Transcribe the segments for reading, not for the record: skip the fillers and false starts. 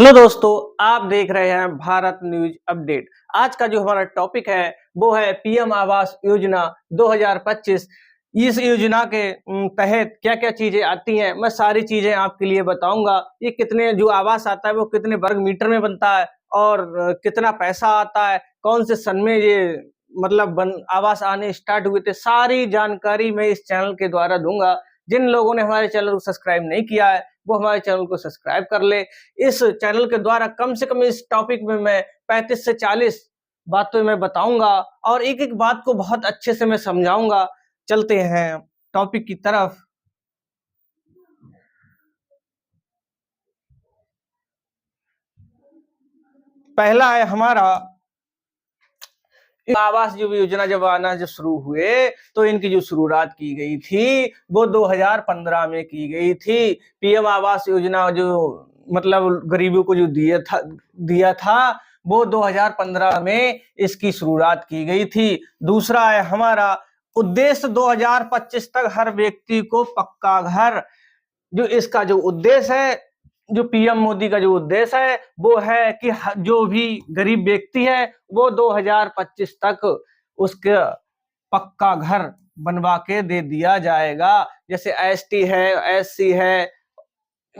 Hello दोस्तों, आप देख रहे हैं भारत न्यूज अपडेट। आज का जो हमारा टॉपिक है वो है पीएम आवास योजना 2025। इस योजना के तहत क्या-क्या चीजें आती हैं, मैं सारी चीजें आपके लिए बताऊंगा। ये कितने जो आवास आता है वो कितने वर्ग मीटर में बनता है और कितना पैसा आता है, कौन से सन में ये मतलब आवास आने स्टार्ट हुए थे, सारी जानकारी मैं इस चैनल के द्वारा दूंगा। जिन लोगों ने हमारे चैनल को सब्सक्राइब नहीं किया है वो हमारे चैनल को सब्सक्राइब कर ले। इस चैनल के द्वारा कम से कम इस टॉपिक में मैं 35 से 40 बातें मैं बताऊंगा और एक-एक बात को बहुत अच्छे से मैं समझाऊंगा। चलते हैं टॉपिक की तरफ। पहला है हमारा आवास जो योजना जब आना जब शुरू हुए तो इनकी जो शुरुआत की गई थी वो 2015 में की गई थी। पीएम आवास योजना जो मतलब गरीबों को जो दिया था वो 2015 में इसकी शुरुआत की गई थी। दूसरा है हमारा उद्देश्य 2025 तक हर व्यक्ति को पक्का घर। जो इसका जो उद्देश्य है, जो पीएम मोदी का जो उद्देश्य है वो है कि जो भी गरीब व्यक्ति है वो 2025 तक उसके पक्का घर बनवा के दे दिया जाएगा। जैसे एसटी है, एससी है,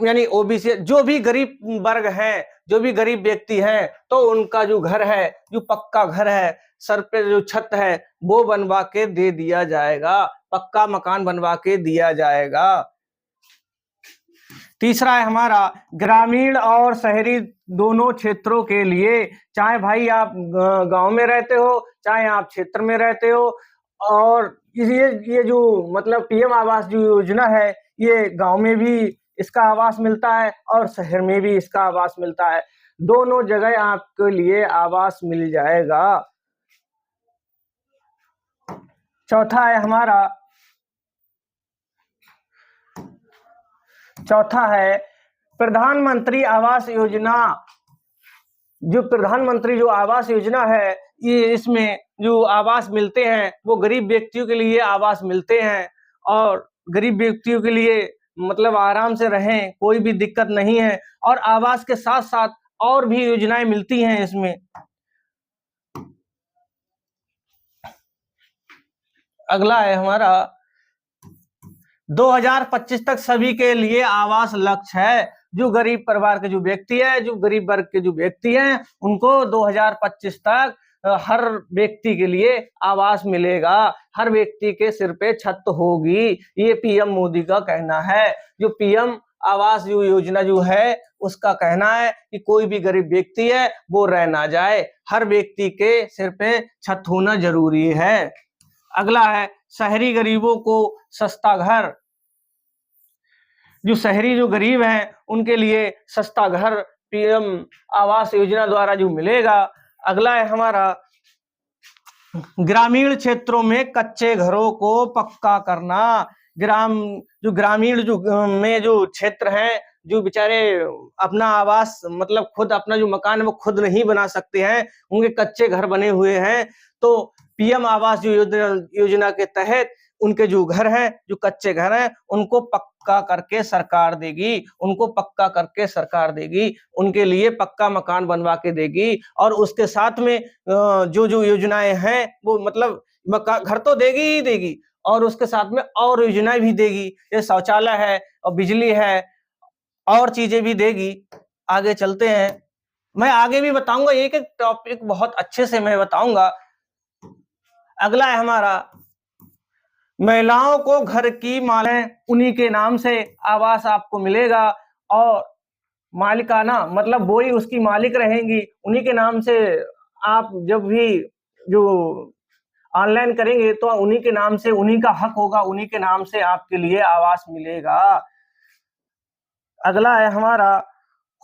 यानी ओबीसी, जो भी गरीब वर्ग है, जो भी गरीब व्यक्ति है, तो उनका जो घर है, जो पक्का घर है, सर पे जो छत है वो बनवा के दे दिया जाएगा, पक्का मकान बनवा के दिया जाएगा। तीसरा है हमारा ग्रामीण और शहरी दोनों क्षेत्रों के लिए, चाहे भाई आप गांव में रहते हो चाहे आप क्षेत्र में रहते हो। और ये जो मतलब पीएम आवास जो योजना है ये गांव में भी इसका आवास मिलता है और शहर में भी इसका आवास मिलता है। दोनों जगह आपके लिए आवास मिल जाएगा। चौथा है हमारा चौथा है प्रधानमंत्री आवास योजना। जो प्रधानमंत्री जो आवास योजना है ये इसमें जो आवास मिलते हैं वो गरीब व्यक्तियों के लिए आवास मिलते हैं और गरीब व्यक्तियों के लिए मतलब आराम से रहें, कोई भी दिक्कत नहीं है। और आवास के साथ साथ और भी योजनाएं मिलती हैं इसमें। अगला है हमारा 2025 तक सभी के लिए आवास लक्ष्य है। जो गरीब परिवार के जो व्यक्ति है, जो गरीब वर्ग के जो व्यक्ति हैं, उनको 2025 तक हर व्यक्ति के लिए आवास मिलेगा, हर व्यक्ति के सिर पे छत होगी। ये पीएम मोदी का कहना है। जो पीएम आवास जो योजना जो है उसका कहना है कि कोई भी गरीब व्यक्ति है वो रह ना जाए, हर व्यक्ति के सिर पे छत होना जरूरी है। अगला है शहरी गरीबों को सस्ता घर। जो शहरी जो गरीब हैं उनके लिए सस्ता घर पीएम आवास योजना द्वारा जो मिलेगा। अगला है हमारा ग्रामीण क्षेत्रों में कच्चे घरों को पक्का करना। ग्रामीण जो में जो क्षेत्र हैं, जो बेचारे अपना आवास मतलब खुद अपना जो मकान है वो खुद नहीं बना सकते हैं, उनके कच्चे घर बने हुए हैं, तो पीएम आवास जो योजना के तहत उनके जो घर हैं, जो कच्चे घर हैं, उनको पक्का करके सरकार देगी, उनको पक्का करके सरकार देगी, उनके लिए पक्का मकान बनवा के देगी। और उसके साथ में जो जो योजनाएं हैं वो मतलब घर तो देगी ही देगी और उसके साथ में और योजनाएं भी देगी। ये शौचालय है और बिजली है और चीजें भी देगी। आगे चलते हैं, मैं आगे भी बताऊंगा, एक एक टॉपिक बहुत अच्छे से मैं बताऊंगा। अगला है हमारा महिलाओं को घर की मालें, उन्हीं के नाम से आवास आपको मिलेगा और मालिकाना मतलब वो ही उसकी मालिक रहेंगी, उन्हीं के नाम से आप जब भी जो ऑनलाइन करेंगे तो उन्हीं के नाम से, उन्हीं का हक होगा, उन्हीं के नाम से आपके लिए आवास मिलेगा। अगला है हमारा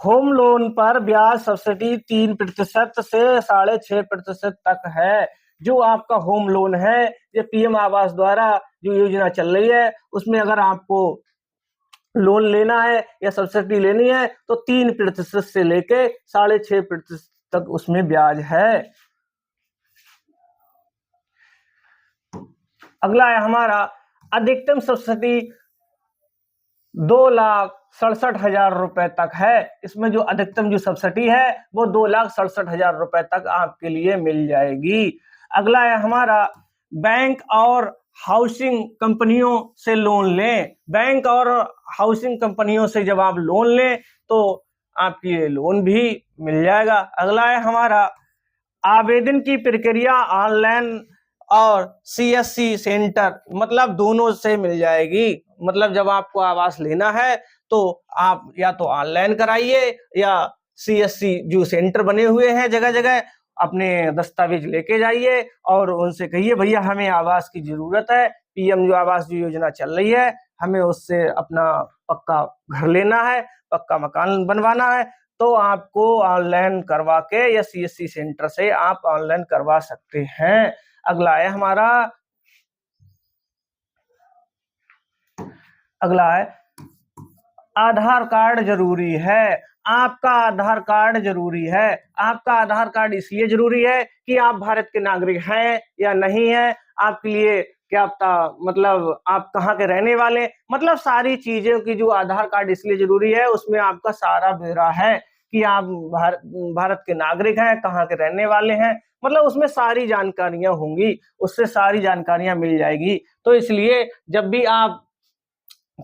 होम लोन पर ब्याज सब्सिडी 3% से 6.5% तक है। जो आपका होम लोन है, ये पीएम आवास द्वारा जो योजना चल रही है उसमें अगर आपको लोन लेना है या सब्सिडी लेनी है तो 3% से लेके 6.5% तक उसमें ब्याज है। अगला है हमारा अधिकतम सब्सिडी 2 लाख 2,67,000 रुपए तक है। इसमें जो अधिकतम जो सब्सिडी है वो 2,67,000 रुपए तक आपके लिए मिल जाएगी। अगला है हमारा बैंक और हाउसिंग कंपनियों से लोन लें। बैंक और हाउसिंग कंपनियों से जब आप लोन लें तो आपकी ये लोन भी मिल जाएगा। अगला है हमारा आवेदन की प्रक्रिया ऑनलाइन और सीएससी सेंटर, मतलब दोनों से मिल जाएगी। मतलब जब आपको आवास लेना है तो आप या तो ऑनलाइन कराइए या सीएससी जो सेंटर बने हुए हैं जगह जगह, अपने दस्तावेज लेके जाइए और उनसे कहिए भैया हमें आवास की जरूरत है, पीएम जो आवास जो योजना चल रही है, हमें उससे अपना पक्का घर लेना है, पक्का मकान बनवाना है। तो आपको ऑनलाइन करवा के या सीएससी सेंटर से आप ऑनलाइन करवा सकते हैं। अगला है हमारा, अगला है आधार कार्ड जरूरी है। आपका आधार कार्ड जरूरी है। आपका आधार कार्ड इसलिए जरूरी है कि आप भारत के नागरिक हैं या नहीं है, आपके लिए क्या पता, मतलब आप कहाँ के रहने वाले, मतलब सारी चीजें की जो आधार कार्ड इसलिए जरूरी है उसमें आपका सारा ब्यौरा है कि आप भारत के नागरिक हैं, कहाँ के रहने वाले हैं, मतलब उसमें सारी जानकारियां होंगी, उससे सारी जानकारियां मिल जाएगी। तो इसलिए जब भी आप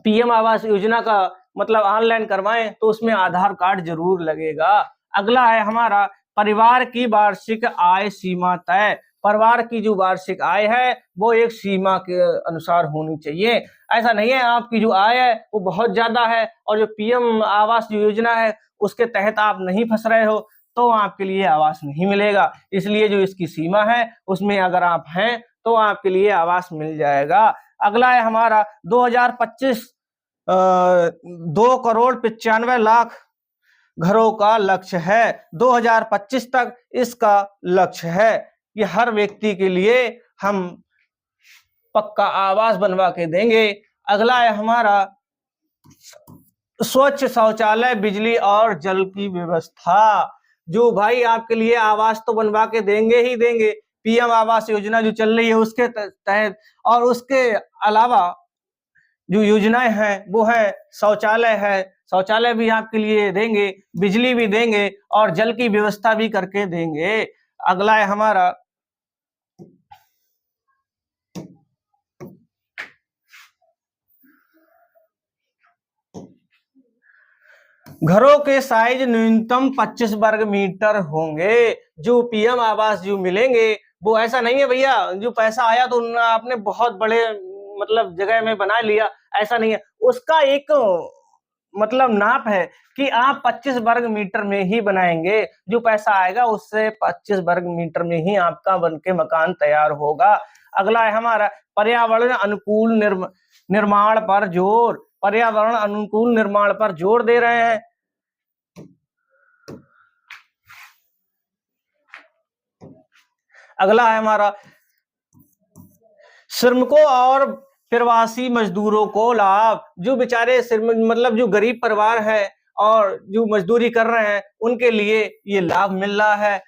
पीएम आवास योजना का मतलब ऑनलाइन करवाएं तो उसमें आधार कार्ड जरूर लगेगा। अगला है हमारा परिवार की वार्षिक आय सीमा तय। परिवार की जो वार्षिक आय है वो एक सीमा के अनुसार होनी चाहिए। ऐसा नहीं है आपकी जो आय है वो बहुत ज्यादा है और जो पीएम आवास योजना है उसके तहत आप नहीं फंस रहे हो तो आपके लिए आवास नहीं मिलेगा। इसलिए जो इसकी सीमा है उसमें अगर आप हैं तो आपके लिए आवास मिल जाएगा। अगला है हमारा 2025 2,95,00,000 घरों का लक्ष्य है। 2025 तक इसका लक्ष्य है कि हर व्यक्ति के लिए हम पक्का आवास बनवा के देंगे। अगला है हमारा स्वच्छ शौचालय, बिजली और जल की व्यवस्था। जो भाई आपके लिए आवास तो बनवा के देंगे ही देंगे, पीएम आवास योजना जो चल रही है उसके तहत, और उसके अलावा जो योजनाएं हैं वो है शौचालय भी आपके लिए देंगे, बिजली भी देंगे और जल की व्यवस्था भी करके देंगे। अगला है हमारा घरों के साइज न्यूनतम 25 वर्ग मीटर होंगे। जो पीएम आवास जो मिलेंगे वो ऐसा नहीं है भैया जो पैसा आया तो आपने बहुत बड़े मतलब जगह में बना लिया, ऐसा नहीं है। उसका एक मतलब नाप है कि आप 25 वर्ग मीटर में ही बनाएंगे, जो पैसा आएगा उससे 25 वर्ग मीटर में ही आपका बनके मकान तैयार होगा। अगला है हमारा पर्यावरण अनुकूल निर्माण पर जोर। पर्यावरण अनुकूल निर्माण पर जोर दे रहे हैं। अगला है हमारा श्रमिकों और प्रवासी मजदूरों को लाभ। जो बेचारे मतलब जो गरीब परिवार है और जो मजदूरी कर रहे हैं उनके लिए ये लाभ मिल रहा है।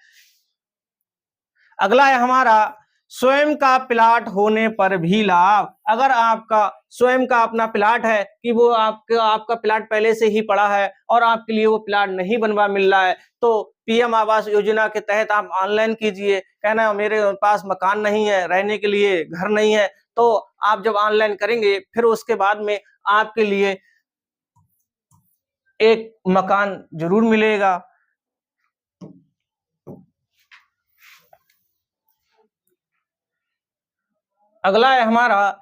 अगला है हमारा स्वयं का प्लाट होने पर भी लाभ। अगर आपका स्वयं का अपना प्लाट है कि वो आपका प्लाट पहले से ही पड़ा है और आपके लिए वो प्लाट नहीं बनवा मिल रहा है तो पीएम आवास योजना के तहत आप ऑनलाइन कीजिए। कहना मेरे पास मकान नहीं है, रहने के लिए घर नहीं है, तो आप जब ऑनलाइन करेंगे फिर उसके बाद में आपके लिए एक मकान जरूर मिलेगा। अगला है हमारा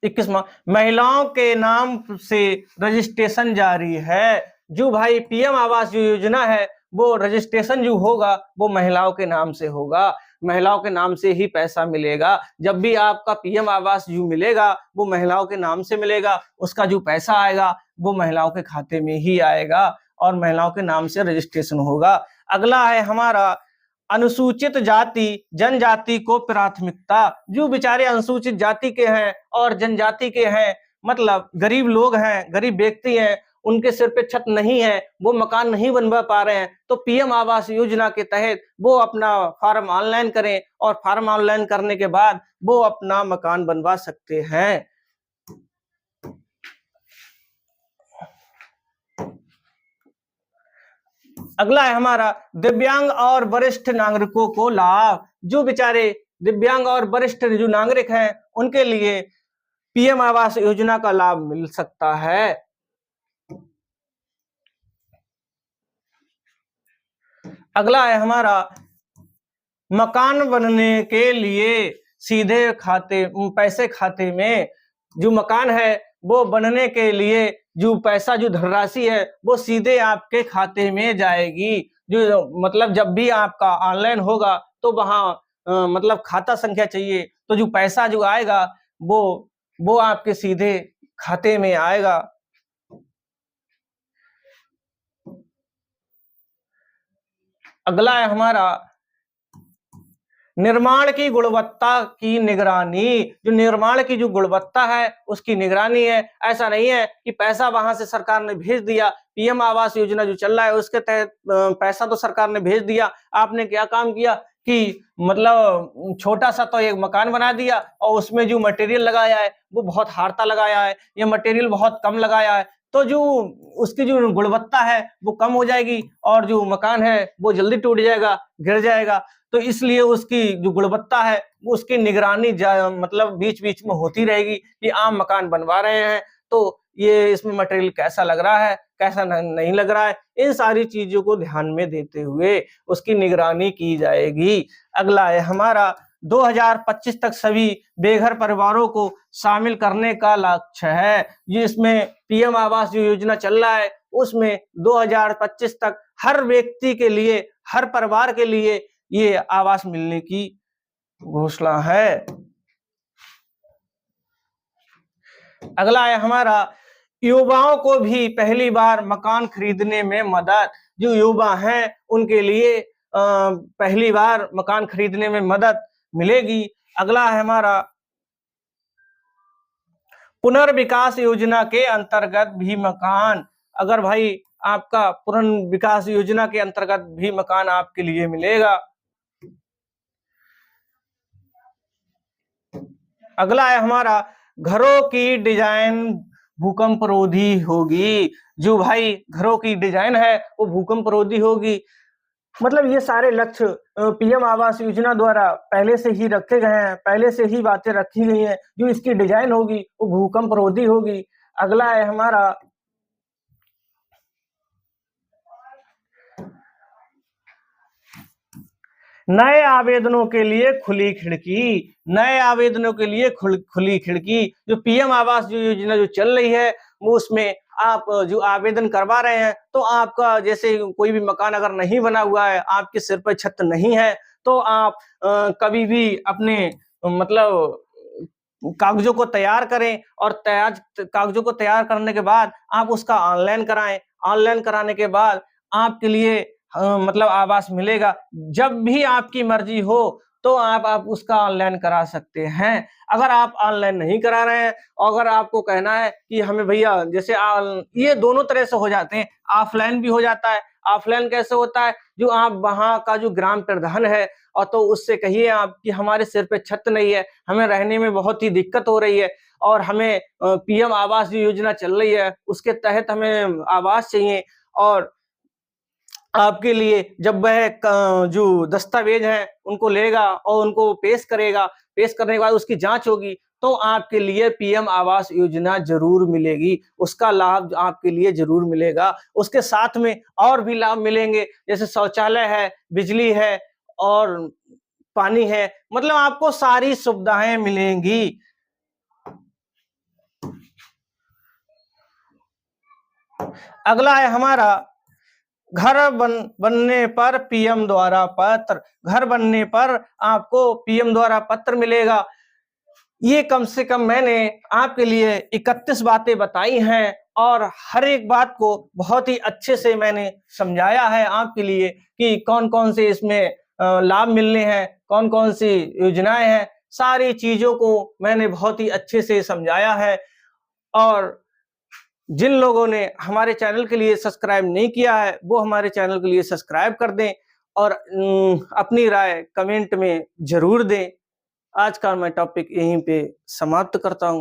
21वां महिलाओं के नाम से रजिस्ट्रेशन जारी है। जो भाई पीएम आवास जो योजना है वो रजिस्ट्रेशन जो होगा वो महिलाओं के नाम से होगा, महिलाओं के नाम से ही पैसा मिलेगा। जब भी आपका पीएम आवास जो मिलेगा वो महिलाओं के नाम से मिलेगा, उसका जो पैसा आएगा वो महिलाओं के खाते में ही आएगा और महिलाओं के नाम से रजिस्ट्रेशन होगा। अगला है हमारा अनुसूचित जाति जनजाति को प्राथमिकता। जो बेचारे अनुसूचित जाति के हैं और जनजाति के हैं, मतलब गरीब लोग हैं, गरीब व्यक्ति हैं, उनके सिर पे छत नहीं है, वो मकान नहीं बनवा पा रहे हैं, तो पीएम आवास योजना के तहत वो अपना फॉर्म ऑनलाइन करें और फॉर्म ऑनलाइन करने के बाद वो अपना मकान बनवा सकते हैं। अगला है हमारा दिव्यांग और वरिष्ठ नागरिकों को लाभ। जो बेचारे दिव्यांग और वरिष्ठ जो नागरिक हैं उनके लिए पीएम आवास योजना का लाभ मिल सकता है। अगला है हमारा मकान बनने के लिए सीधे पैसे खाते में। जो मकान है वो बनने के लिए जो पैसा जो धनराशि है वो सीधे आपके खाते में जाएगी। जो मतलब जब भी आपका ऑनलाइन होगा तो वहां मतलब खाता संख्या चाहिए, तो जो पैसा जो आएगा वो आपके सीधे खाते में आएगा। अगला है हमारा निर्माण की गुणवत्ता की निगरानी। जो निर्माण की जो गुणवत्ता है उसकी निगरानी है। ऐसा नहीं है कि पैसा वहां से सरकार ने भेज दिया, पीएम आवास योजना जो चल रहा है उसके तहत पैसा तो सरकार ने भेज दिया, आपने क्या काम किया कि मतलब छोटा सा तो एक मकान बना दिया और उसमें जो मटेरियल लगाया है वो बहुत हार्ता लगाया है, ये मटेरियल बहुत कम लगाया है, तो जो उसकी जो गुणवत्ता है वो कम हो जाएगी और जो मकान है वो जल्दी टूट जाएगा, गिर जाएगा। तो इसलिए उसकी जो गुणवत्ता है उसकी निगरानी मतलब बीच-बीच में होती रहेगी कि आप मकान बनवा रहे हैं तो ये इसमें मटेरियल कैसा लग रहा है, कैसा नहीं लग रहा है। इन सारी चीजों को ध्यान में देते हुए उसकी निगरानी की जाएगी। अगला है हमारा 2025 तक सभी बेघर परिवारों को शामिल करने का लक्ष्य है। जिसमें पीएम आवास जो योजना चल रहा है उसमें 2025 तक हर व्यक्ति के लिए, हर परिवार के लिए ये आवास मिलने की घोषणा है। अगला है हमारा युवाओं को भी पहली बार मकान खरीदने में मदद। जो युवा हैं उनके लिए पहली बार मकान खरीदने में मदद मिलेगी। अगला है हमारा पुनर्विकास योजना के अंतर्गत भी मकान। अगर भाई आपका पुनर्विकास योजना के अंतर्गत भी मकान आपके लिए मिलेगा। अगला है हमारा घरों की डिजाइन भूकंप रोधी होगी। जो भाई घरों की डिजाइन है वो भूकंप रोधी होगी। मतलब ये सारे लक्ष्य पीएम आवास योजना द्वारा पहले से ही रखे गए हैं, पहले से ही बातें रखी गई हैं। जो इसकी डिजाइन होगी वो भूकंप रोधी होगी। अगला है हमारा नए आवेदनों के लिए खुली खिड़की। नए आवेदनों के लिए खुली खिड़की। जो पीएम आवास योजना जो चल रही है वो उसमें आप जो आवेदन करवा रहे हैं तो आपका जैसे कोई भी मकान अगर नहीं बना हुआ है, आपके सिर पर छत नहीं है, तो आप कभी भी अपने मतलब कागजों को तैयार करें और कागजों को तैयार करने के बाद आप उसका ऑनलाइन कराएं। ऑनलाइन कराने के बाद आपके लिए मतलब आवास मिलेगा। जब भी आपकी मर्जी हो तो आप उसका ऑनलाइन करा सकते हैं। अगर आप ऑनलाइन नहीं करा रहे हैं और अगर आपको कहना है कि हमें भैया जैसे ये दोनों तरह से हो जाते हैं, ऑफलाइन भी हो जाता है। ऑफलाइन कैसे होता है? जो आप वहाँ का जो ग्राम प्रधान है और तो उससे कहिए आप कि हमारे सिर पे छत नहीं है, हमें रहने में बहुत ही दिक्कत हो रही है और हमें पीएम आवास योजना चल रही है उसके तहत हमें आवास चाहिए। और आपके लिए जब वह जो दस्तावेज हैं उनको लेगा और उनको पेश करेगा, पेश करने के बाद उसकी जांच होगी तो आपके लिए पीएम आवास योजना जरूर मिलेगी, उसका लाभ आपके लिए जरूर मिलेगा। उसके साथ में और भी लाभ मिलेंगे जैसे शौचालय है, बिजली है और पानी है, मतलब आपको सारी सुविधाएं मिलेंगी। अगला है हमारा बनने पर पीएम द्वारा पत्र। घर बनने पर आपको पीएम द्वारा पत्र मिलेगा। ये कम से कम मैंने आपके लिए 31 बातें बताई हैं और हर एक बात को बहुत ही अच्छे से मैंने समझाया है आपके लिए कि कौन-कौन से इसमें लाभ मिलने हैं, कौन-कौन सी योजनाएं हैं। सारी चीजों को मैंने बहुत ही अच्छे से समझाया है। और जिन लोगों ने हमारे चैनल के लिए सब्सक्राइब नहीं किया है वो हमारे चैनल के लिए सब्सक्राइब कर दें और अपनी राय कमेंट में जरूर दें। आज का मैं टॉपिक यहीं पे समाप्त करता हूं।